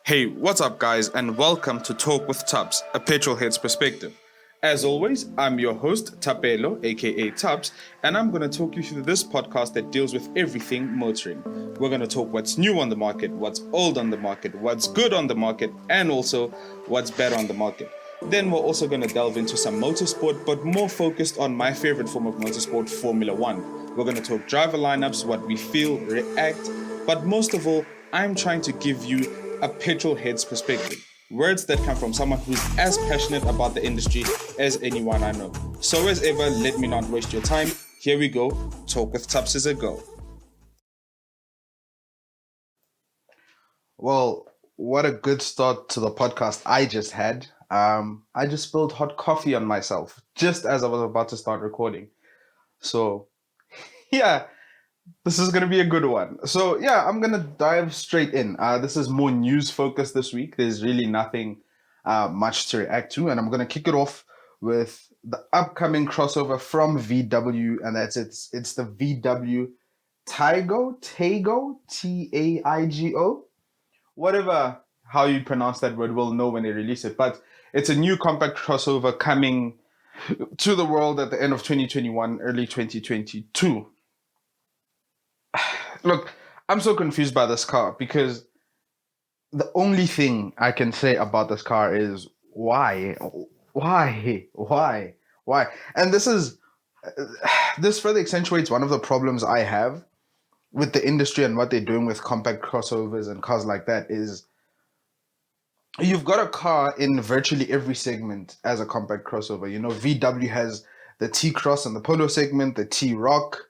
Hey, what's up, guys, and welcome to Talk with Tubbs, a petrolhead's perspective. As always, I'm your host, Tapelo, aka Tubbs, and I'm going to talk you through this podcast that deals with everything motoring. We're going to talk what's new on the market, what's old on the market, what's good on the market, and also what's bad on the market. Then we're also going to delve into some motorsport, but more focused on my favorite form of motorsport, Formula One. We're going to talk driver lineups, what we feel, react, but most of all, I'm trying to give you a petrol head's perspective. Words that come from someone who's as passionate about the industry as anyone I know. So as ever, let me not waste your time. Here we go. Talk with Tubbs is a go. Well, what a good start to the podcast I just had. I just spilled hot coffee on myself just as I was about to start recording. So, yeah, this is going to be a good one. So, yeah, I'm going to dive straight in. This is more news focused this week. There's really nothing much to react to. And I'm going to kick it off with the upcoming crossover from VW. And it's the VW Taigo, Taigo, whatever how you pronounce that word, we'll know when they release it. But it's a new compact crossover coming to the world at the end of 2021, early 2022. Look, I'm so confused by this car because the only thing I can say about this car is why? And this further accentuates one of the problems I have with the industry and what they're doing with compact crossovers and cars like that is you've got a car in virtually every segment as a compact crossover. You know, VW has the T-Cross in the Polo segment, the T-Rock.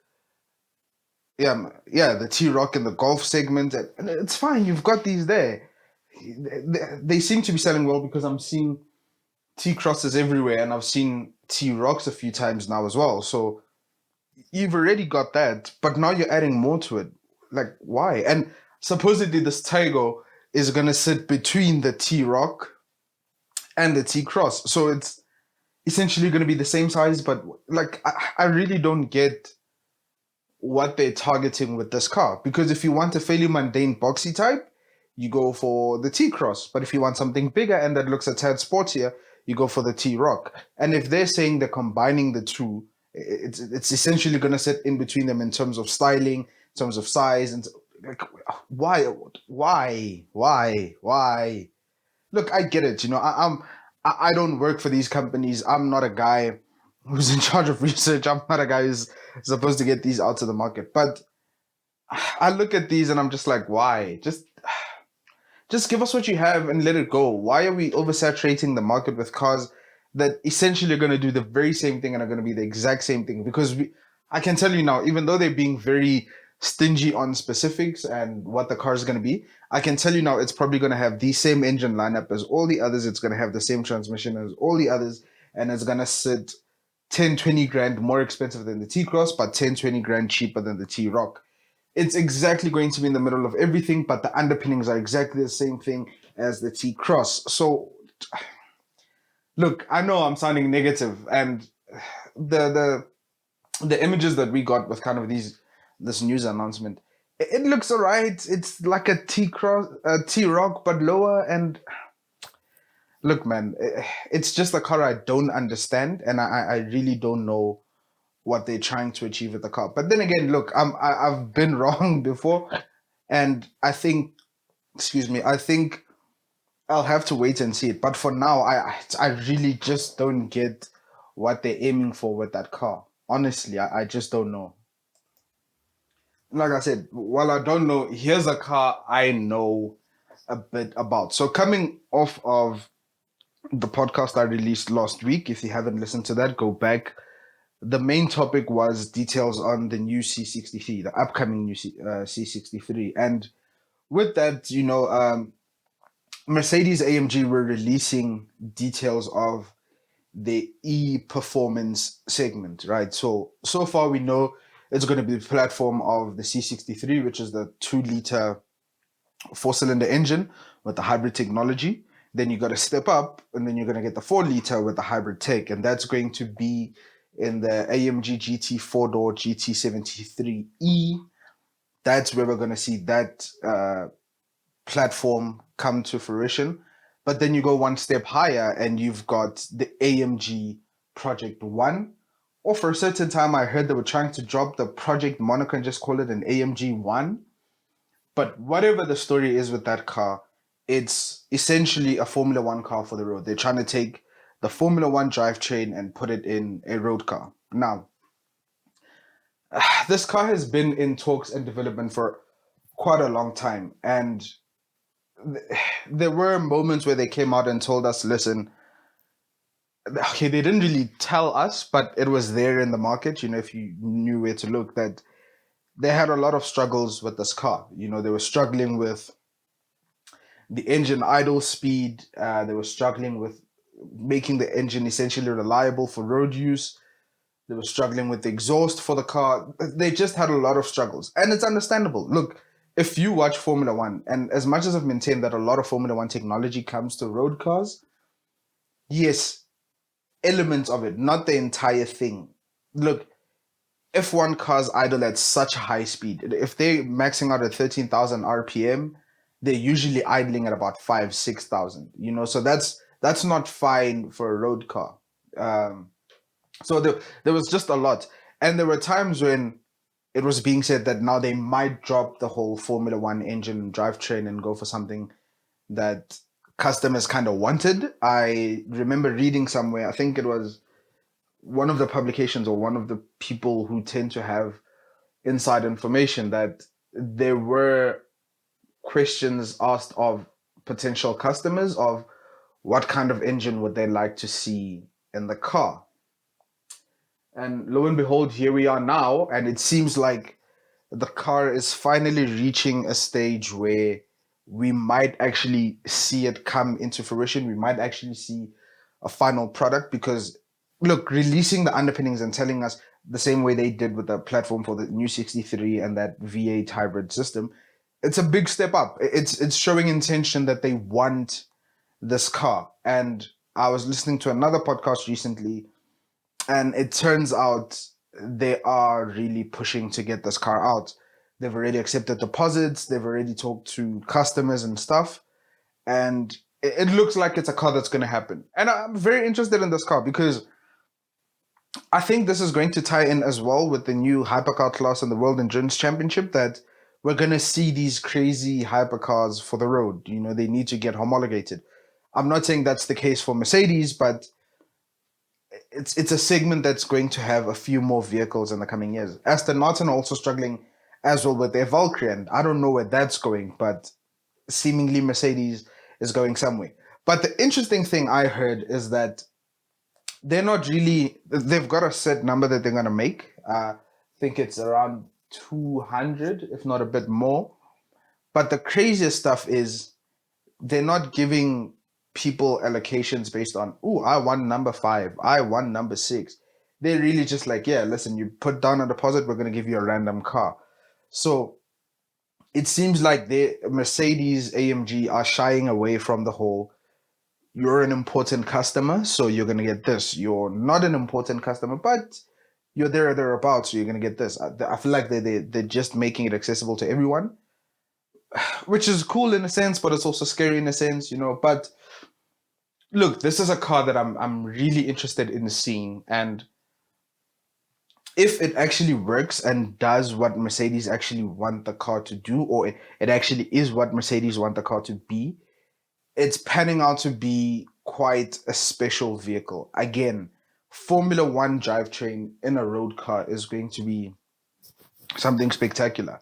The T-Rock in the Golf segment. And it's fine, you've got these there. They seem to be selling well because I'm seeing T-Crosses everywhere and I've seen T-Rocks a few times now as well. So you've already got that, but now you're adding more to it. Like, why? And supposedly this Taigo is going to sit between the T-Rock and the T-Cross. So it's essentially going to be the same size, but like, I really don't get what they're targeting with this car. Because if you want a fairly mundane boxy type, you go for the T-Cross. But if you want something bigger and that looks a tad sportier, you go for the T-Rock. And if they're saying they're combining the two, it's essentially going to sit in between them in terms of styling, in terms of size, and like, why? Look, I get it. You know, I don't work for these companies. I'm not a guy who's in charge of research. I'm not a guy who's supposed to get these out to the market. But I look at these and I'm just like, why? Just give us what you have and let it go. Why are we oversaturating the market with cars that essentially are going to do the very same thing and are going to be the exact same thing? Because I can tell you now, even though they're being very stingy on specifics and what the car is going to be, I can tell you now it's probably going to have the same engine lineup as all the others. It's going to have the same transmission as all the others, and it's going to sit 10, 20 grand more expensive than the T-Cross, but 10, 20 grand cheaper than the T-Rock. It's exactly going to be in the middle of everything, but the underpinnings are exactly the same thing as the T-Cross. So, look, I know I'm sounding negative, and the images that we got with kind of this news announcement, it looks alright. It's like a T-Cross, a T-Rock, but lower. And look, man, it's just a car I don't understand, and I really don't know what they're trying to achieve with the car. But then again, look, I've been wrong before, and I think I'll have to wait and see it. But for now, I really just don't get what they're aiming for with that car. Honestly, I just don't know. Like I said, while I don't know, here's a car I know a bit about. So coming off of the podcast I released last week, if you haven't listened to that, go back. The main topic was details on the new C63, the upcoming new C63. And with that, you know, Mercedes AMG were releasing details of the e-performance segment, right? So far we know it's going to be the platform of the C63, which is the 2-liter 4-cylinder engine with the hybrid technology. Then you got to step up, and then you're going to get the 4-liter with the hybrid tech, and that's going to be in the AMG GT 4-door GT73E. That's where we're going to see that platform come to fruition. But then you go one step higher and you've got the AMG Project One. Or for a certain time, I heard they were trying to drop the Project moniker and just call it an AMG One. But whatever the story is with that car, it's essentially a Formula One car for the road. They're trying to take the Formula One drivetrain and put it in a road car. Now, this car has been in talks and development for quite a long time. And there were moments where they came out and told us, listen, okay, they didn't really tell us, but it was there in the market. You know, if you knew where to look, that they had a lot of struggles with this car. You know, they were struggling with the engine idle speed. They were struggling with making the engine essentially reliable for road use. They were struggling with the exhaust for the car. They just had a lot of struggles. And it's understandable. Look, if you watch Formula One, and as much as I've maintained that a lot of Formula One technology comes to road cars, yes, elements of it, not the entire thing. Look, F1 cars idle at such a high speed. If they're maxing out at 13,000 RPM, they're usually idling at about 6,000. You know, so that's not fine for a road car. So there was just a lot. And there were times when it was being said that now they might drop the whole Formula One engine and drivetrain and go for something that customers kind of wanted. I remember reading somewhere, I think it was one of the publications or one of the people who tend to have inside information, that there were questions asked of potential customers of what kind of engine would they like to see in the car. And lo and behold, here we are now, and it seems like the car is finally reaching a stage where we might actually see it come into fruition. We might actually see a final product, because look, releasing the underpinnings and telling us the same way they did with the platform for the new 63 and that V8 hybrid system, it's a big step up. It's showing intention that they want this car. And I was listening to another podcast recently, and it turns out they are really pushing to get this car out. They've already accepted deposits. They've already talked to customers and stuff. And it looks like it's a car that's going to happen. And I'm very interested in this car because I think this is going to tie in as well with the new hypercar class in the World Endurance Championship, that we're going to see these crazy hypercars for the road. You know, they need to get homologated. I'm not saying that's the case for Mercedes, but it's a segment that's going to have a few more vehicles in the coming years. Aston Martin are also struggling as well with their Valkyrie, and I don't know where that's going, but seemingly Mercedes is going somewhere. But the interesting thing I heard is that they've got a set number that they're going to make. I think it's around 200, if not a bit more. But the craziest stuff is they're not giving people allocations based on, I won number 5, I won number 6. They're really just like, yeah, listen, you put down a deposit, we're going to give you a random car. So it seems like Mercedes, AMG are shying away from the whole, you're an important customer, so you're going to get this. You're not an important customer, but you're there or thereabouts, so you're going to get this. I feel like they're just making it accessible to everyone, which is cool in a sense, but it's also scary in a sense, you know. But look, this is a car that I'm really interested in seeing, and if it actually works and does what Mercedes actually want the car to do, or it actually is what Mercedes want the car to be, it's panning out to be quite a special vehicle. Again, Formula One drivetrain in a road car is going to be something spectacular.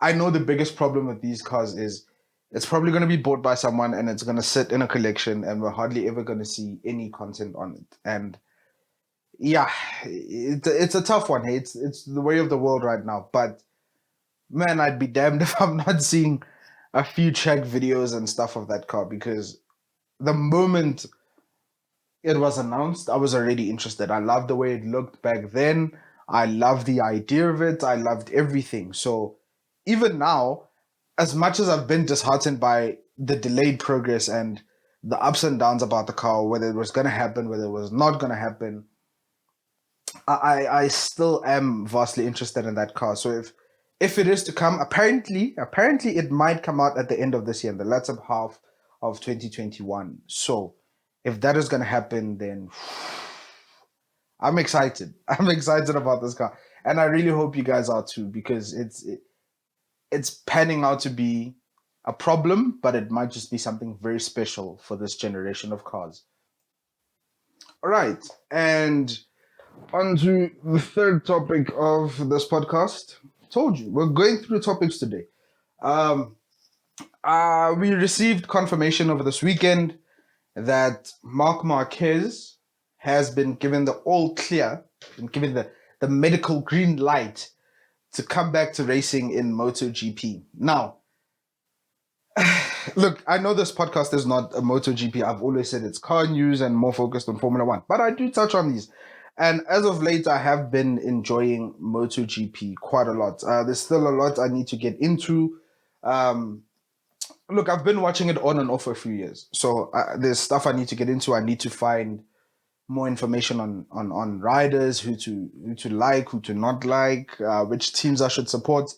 I know the biggest problem with these cars is it's probably going to be bought by someone and it's going to sit in a collection and we're hardly ever going to see any content on it. And yeah, it's a tough one. Hey, it's the way of the world right now. But man, I'd be damned if I'm not seeing a few track videos and stuff of that car, because the moment it was announced, I was already interested. I loved the way it looked back then. I loved the idea of it. I loved everything. So even now, as much as I've been disheartened by the delayed progress and the ups and downs about the car, whether it was going to happen, whether it was not going to happen, I still am vastly interested in that car. So if it is to come, apparently it might come out at the end of this year, in the latter half of 2021. So if that is going to happen, then I'm excited. I'm excited about this car, and I really hope you guys are too, because it's panning out to be a problem, but it might just be something very special for this generation of cars. All right, and on to the third topic of this podcast. Told you, we're going through topics today. Um, we received confirmation over this weekend that Marc Marquez has been given the all clear, been given the medical green light to come back to racing in MotoGP. Now, look, I know this podcast is not a MotoGP. I've always said it's car news and more focused on Formula One, but I do touch on these. And as of late, I have been enjoying MotoGP quite a lot. There's still a lot I need to get into. Look, I've been watching it on and off for a few years. So there's stuff I need to get into. I need to find more information on riders, who to like, who to not like, which teams I should support.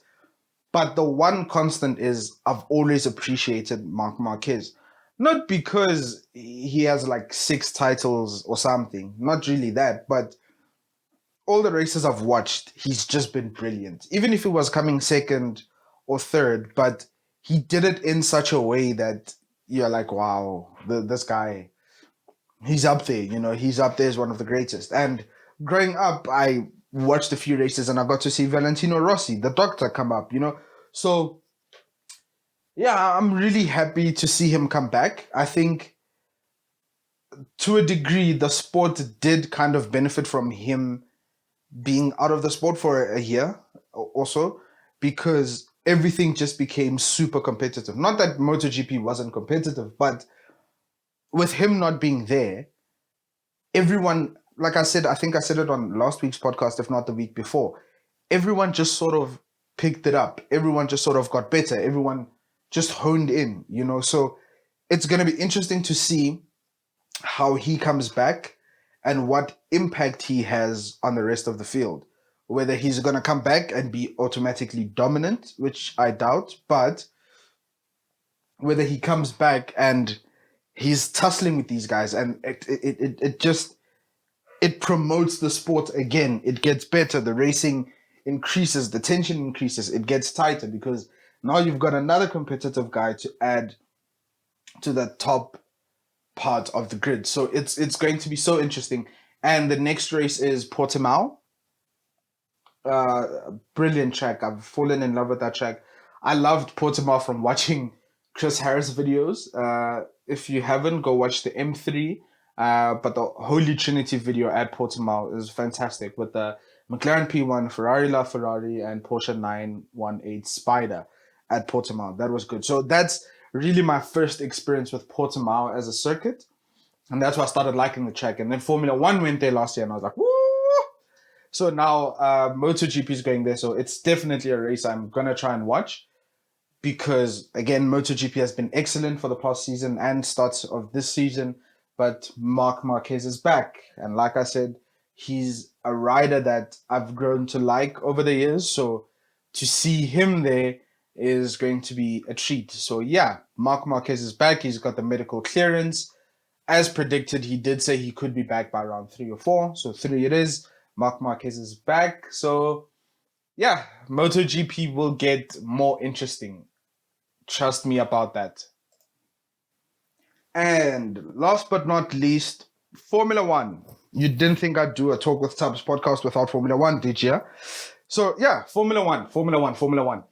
But the one constant is I've always appreciated Marc Marquez. Not because he has like 6 titles or something, not really that, but all the races I've watched, he's just been brilliant. Even if he was coming second or third, but he did it in such a way that you're like, wow, this guy, he's up there, he's up there as one of the greatest. And growing up, I watched a few races and I got to see Valentino Rossi, the doctor, come up, So, yeah, I'm really happy to see him come back. I think to a degree, the sport did kind of benefit from him being out of the sport for a year or so, because everything just became super competitive. Not that MotoGP wasn't competitive, but with him not being there, everyone, like I said, I think I said it on last week's podcast, if not the week before, everyone just sort of picked it up. Everyone just sort of got better. Everyone just honed in, So it's going to be interesting to see how he comes back and what impact he has on the rest of the field. Whether he's going to come back and be automatically dominant, which I doubt, but whether he comes back and he's tussling with these guys, and it promotes the sport again. It gets better. The racing increases, the tension increases, it gets tighter, because now you've got another competitive guy to add to the top part of the grid. So it's going to be so interesting. And the next race is Portimao. Brilliant track. I've fallen in love with that track. I loved Portimao from watching Chris Harris videos. If you haven't, go watch the M3. But the Holy Trinity video at Portimao is fantastic, with the McLaren P1, Ferrari LaFerrari, and Porsche 918 Spider at Portimao. That was good. So that's really my first experience with Portimao as a circuit. And that's why I started liking the track. And then Formula One went there last year, and I was like, woo! So now MotoGP is going there. So it's definitely a race I'm going to try and watch, because, again, MotoGP has been excellent for the past season and starts of this season. But Marc Marquez is back. And like I said, he's a rider that I've grown to like over the years. So to see him there is going to be a treat. So yeah, Marc Marquez is back. He's got the medical clearance. As predicted, he did say he could be back by around 3 or 4. So 3 it is. Marc Marquez is back. So yeah, MotoGP will get more interesting. Trust me about that. And last but not least, Formula One. You didn't think I'd do a Talk with Tubbs podcast without Formula One, did you? So yeah, Formula One.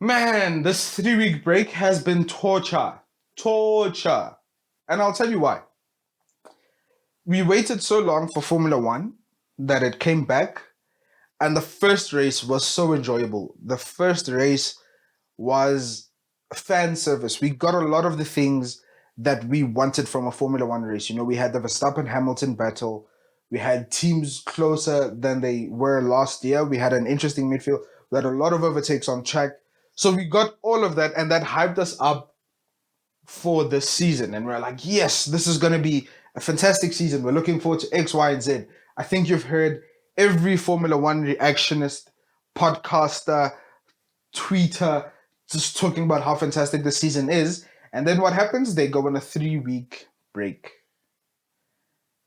Man, this 3-week break has been torture. And I'll tell you why. We waited so long for Formula One that it came back, and the first race was so enjoyable. The first race was fan service. We got a lot of the things that we wanted from a Formula One race. We had the Verstappen-Hamilton battle. We had teams closer than they were last year. We had an interesting midfield. We had a lot of overtakes on track. So we got all of that, and that hyped us up for this season. And we're like, yes, this is going to be a fantastic season. We're looking forward to X, Y, and Z. I think you've heard every Formula One reactionist podcaster, tweeter, just talking about how fantastic the season is. And then what happens? They go on a 3-week break.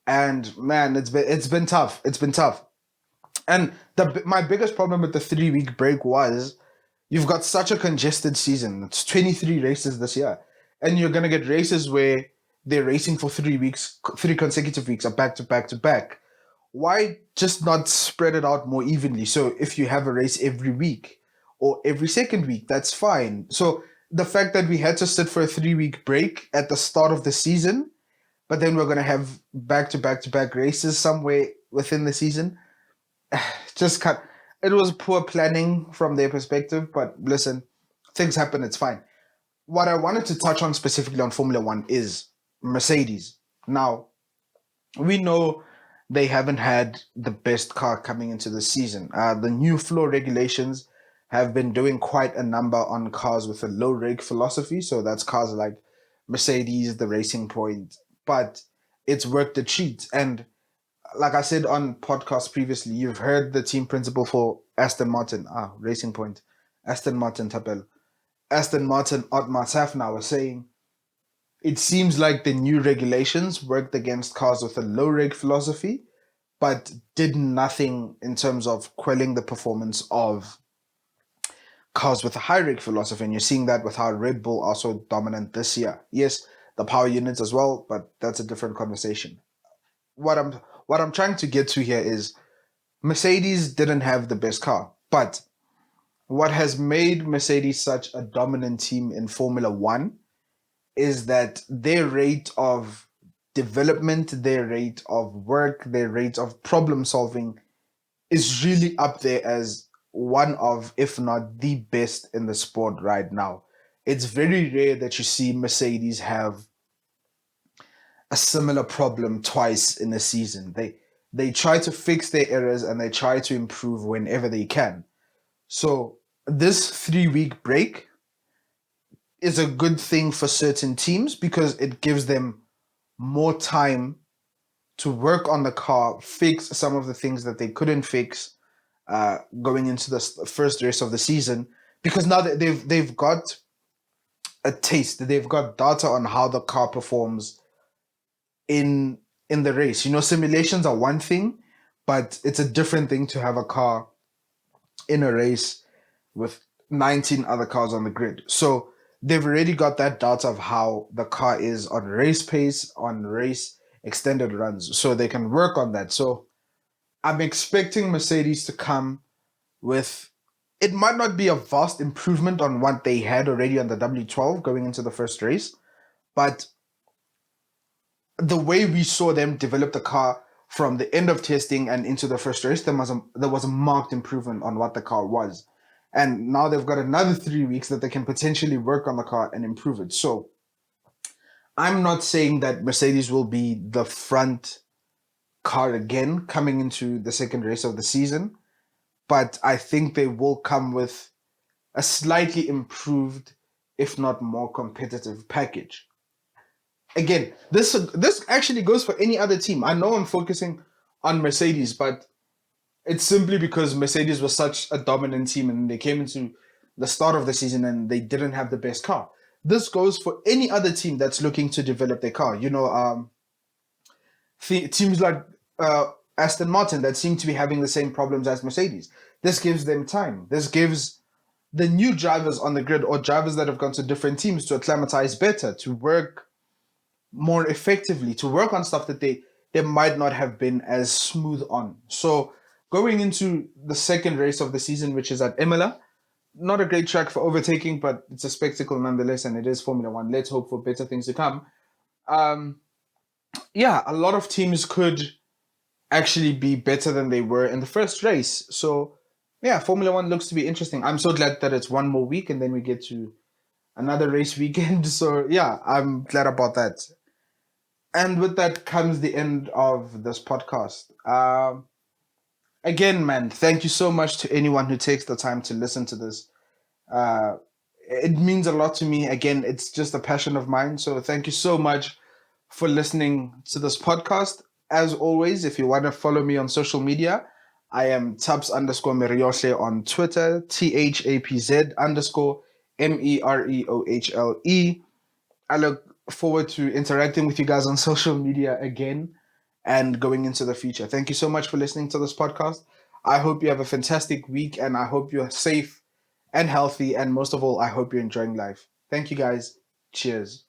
And man, it's been tough. It's been tough. And my biggest problem with the 3-week break was you've got such a congested season. It's 23 races this year. And you're gonna get races where they're racing for 3 weeks, 3 consecutive weeks, are back to back to back. Why just not spread it out more evenly? So if you have a race every week or every second week, that's fine. So the fact that we had to sit for a 3-week break at the start of the season, but then we're going to have back to back to back races somewhere within the season, just cut. It was poor planning from their perspective, but listen, things happen, it's fine. What I wanted to touch on specifically on Formula One is Mercedes. Now, we know they haven't had the best car coming into the season. The new floor regulations have been doing quite a number on cars with a low reg philosophy. So that's cars like Mercedes, the Racing Point, but it's worked a treat. And like I said on podcasts previously, you've heard the team principal for Aston Martin, Racing Point, Aston Martin Tapel, Aston Martin Otmar Safnauer was saying, it seems like the new regulations worked against cars with a low reg philosophy, but did nothing in terms of quelling the performance of cars with a high reg philosophy. And you're seeing that with how Red Bull are so dominant this year. Yes, the power units as well, but that's a different conversation. What I'm trying to get to here is Mercedes didn't have the best car, but what has made Mercedes such a dominant team in Formula One is that their rate of development, their rate of work, their rate of problem solving is really up there as one of, if not the best in the sport right now. It's very rare that you see Mercedes have a similar problem twice in a season. They try to fix their errors and they try to improve whenever they can. So this 3-week break is a good thing for certain teams because it gives them more time to work on the car, fix some of the things that they couldn't fix going into the first race of the season. Because now that they've got a taste, they've got data on how the car performs in the race. You know, simulations are one thing, but it's a different thing to have a car in a race with 19 other cars on the grid. So they've already got that data of how the car is on race pace, on race extended runs, so they can work on that. So I'm expecting Mercedes to come with, it might not be a vast improvement on what they had already on the W12 going into the first race, but the way we saw them develop the car from the end of testing and into the first race, there was a marked improvement on what the car was. And now they've got another 3 weeks that they can potentially work on the car and improve it. So I'm not saying that Mercedes will be the front car again coming into the second race of the season, but I think they will come with a slightly improved, if not more competitive package. Again, this actually goes for any other team. I know I'm focusing on Mercedes, but it's simply because Mercedes was such a dominant team and they came into the start of the season and they didn't have the best car. This goes for any other team that's looking to develop their car. You know, teams like Aston Martin that seem to be having the same problems as Mercedes. This gives them time. This gives the new drivers on the grid or drivers that have gone to different teams to acclimatize better, to work more effectively, to work on stuff that they might not have been as smooth on. So going into the second race of the season, which is at Imola, not a great track for overtaking, but it's a spectacle nonetheless, and it is Formula One. Let's hope for better things to come. Yeah, a lot of teams could actually be better than they were in the first race. So yeah, Formula One looks to be interesting. I'm so glad that it's one more week and then we get to another race weekend. So yeah, I'm glad about that. And with that comes the end of this podcast. Again, man, thank you so much to anyone who takes the time to listen to this. It means a lot to me. Again, it's just a passion of mine. So thank you so much for listening to this podcast. As always, if you want to follow me on social media, I am Tubbs underscore Merioshle on Twitter, THAPZ underscore MEREOHLE. I look forward to interacting with you guys on social media again and going into the future. Thank you so much for listening to this podcast. I hope you have a fantastic week and I hope you're safe and healthy. And most of all, I hope you're enjoying life. Thank you guys. Cheers.